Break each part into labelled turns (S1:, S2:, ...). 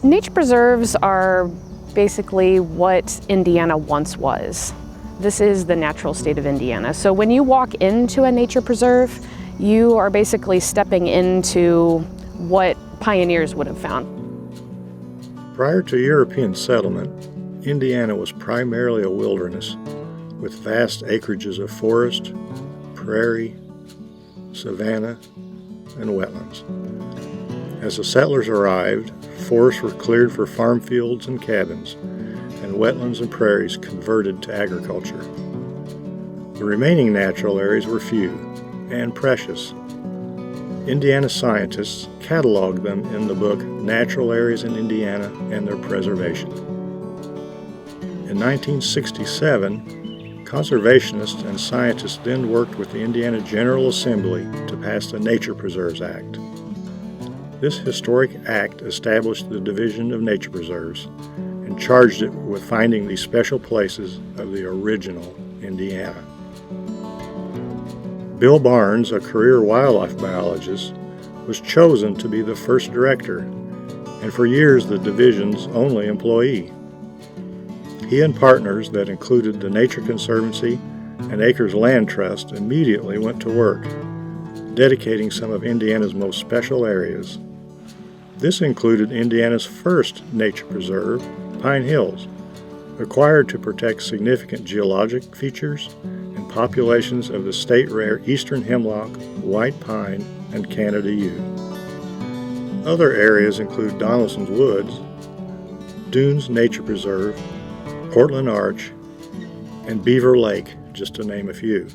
S1: Nature preserves are basically what Indiana once was. This is the natural state of Indiana. So when you walk into a nature preserve, you are basically stepping into what pioneers would have found.
S2: Prior to European settlement, Indiana was primarily a wilderness with vast acreages of forest, prairie, savanna, and wetlands. As the settlers arrived, forests were cleared for farm fields and cabins, and wetlands and prairies converted to agriculture. The remaining natural areas were few and precious. Indiana scientists cataloged them in the book Natural Areas in Indiana and Their Preservation. In 1967, conservationists and scientists then worked with the Indiana General Assembly to pass the Nature Preserves Act. This historic act established the Division of Nature Preserves and charged it with finding these special places of the original Indiana. Bill Barnes, a career wildlife biologist, was chosen to be the first director, and for years the division's only employee. He and partners that included the Nature Conservancy and Acres Land Trust immediately went to work, dedicating some of Indiana's most special areas. This included Indiana's first nature preserve, Pine Hills, acquired to protect significant geologic features and populations of the state rare eastern hemlock, white pine, and Canada yew. Other areas include Donaldson's Woods, Dunes Nature Preserve, Portland Arch, and Beaver Lake, just to name a few.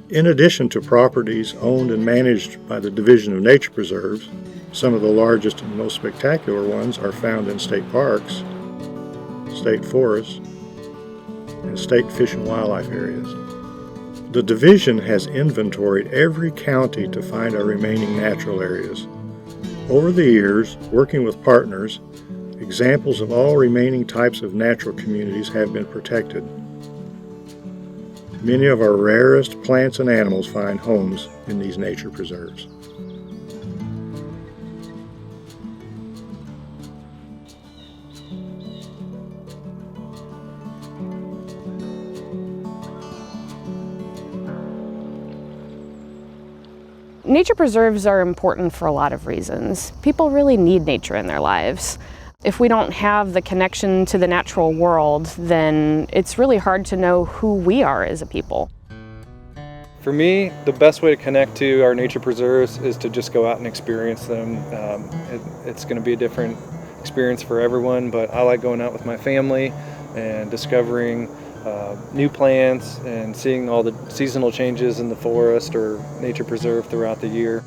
S2: In addition to properties owned and managed by the Division of Nature Preserves, some of the largest and most spectacular ones are found in state parks, state forests, and state fish and wildlife areas. The division has inventoried every county to find our remaining natural areas. Over the years, working with partners, examples of all remaining types of natural communities have been protected. Many of our rarest plants and animals find homes in these nature preserves.
S1: Nature preserves are important for a lot of reasons. People really need nature in their lives. If we don't have the connection to the natural world, then it's really hard to know who we are as a people.
S3: For me, the best way to connect to our nature preserves is to just go out and experience them. It's going to be a different experience for everyone, but I like going out with my family and discovering new plants and seeing all the seasonal changes in the forest or nature preserve throughout the year.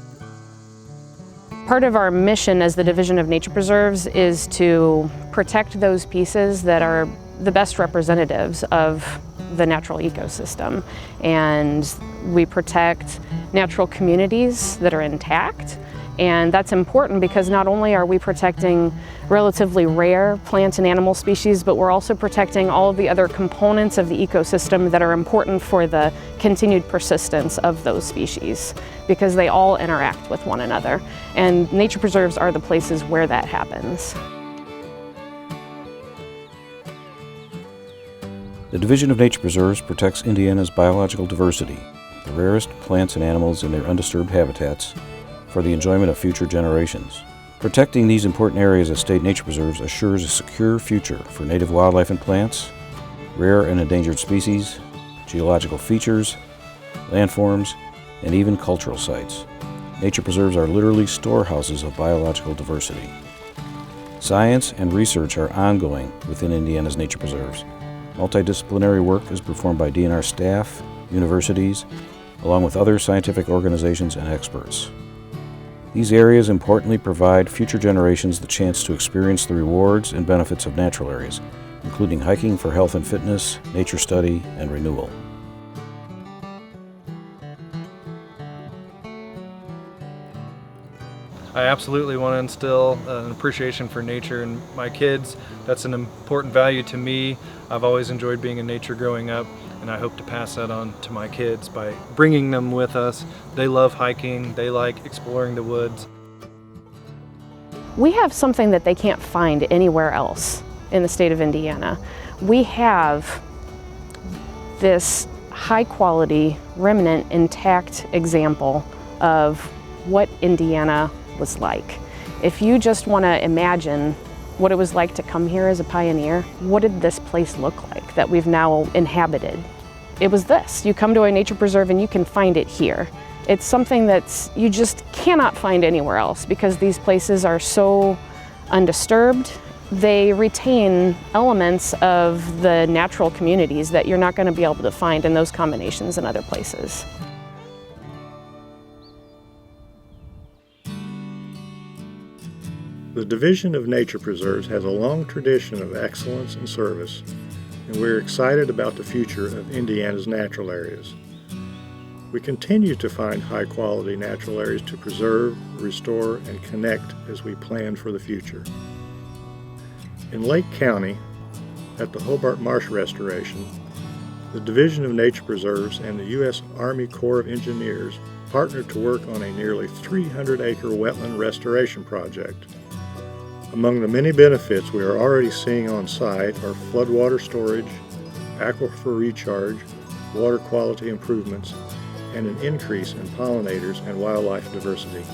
S1: Part of our mission as the Division of Nature Preserves is to protect those pieces that are the best representatives of the natural ecosystem. And we protect natural communities that are intact. And that's important because not only are we protecting relatively rare plant and animal species, but we're also protecting all of the other components of the ecosystem that are important for the continued persistence of those species, because they all interact with one another. And nature preserves are the places where that happens.
S4: The Division of Nature Preserves protects Indiana's biological diversity, the rarest plants and animals in their undisturbed habitats, for the enjoyment of future generations. Protecting these important areas as state nature preserves assures a secure future for native wildlife and plants, rare and endangered species, geological features, landforms, and even cultural sites. Nature preserves are literally storehouses of biological diversity. Science and research are ongoing within Indiana's nature preserves. Multidisciplinary work is performed by DNR staff, universities, along with other scientific organizations and experts. These areas importantly provide future generations the chance to experience the rewards and benefits of natural areas, including hiking for health and fitness, nature study, and renewal.
S3: I absolutely want to instill an appreciation for nature in my kids. That's an important value to me. I've always enjoyed being in nature growing up, and I hope to pass that on to my kids by bringing them with us. They love hiking, they like exploring the woods.
S1: We have something that they can't find anywhere else in the state of Indiana. We have this high quality, remnant, intact example of what Indiana was like. If you just want to imagine what it was like to come here as a pioneer, what did this place look like that we've now inhabited? It was this. You come to a nature preserve and you can find it here. It's something that's you just cannot find anywhere else because these places are so undisturbed. They retain elements of the natural communities that you're not going to be able to find in those combinations in other places.
S2: The Division of Nature Preserves has a long tradition of excellence and service, and we're excited about the future of Indiana's natural areas. We continue to find high-quality natural areas to preserve, restore, and connect as we plan for the future. In Lake County, at the Hobart Marsh Restoration, the Division of Nature Preserves and the U.S. Army Corps of Engineers partnered to work on a nearly 300-acre wetland restoration project. Among the many benefits we are already seeing on site are floodwater storage, aquifer recharge, water quality improvements, and an increase in pollinators and wildlife diversity.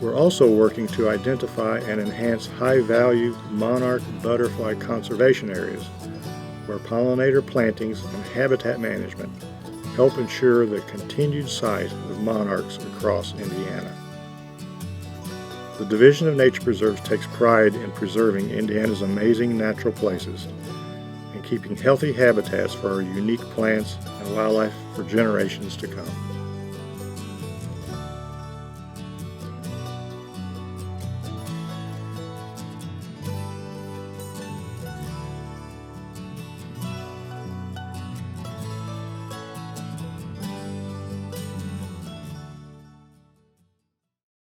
S2: We're also working to identify and enhance high-value monarch butterfly conservation areas, where pollinator plantings and habitat management help ensure the continued sight of monarchs across Indiana. The Division of Nature Preserves takes pride in preserving Indiana's amazing natural places and keeping healthy habitats for our unique plants and wildlife for generations to come.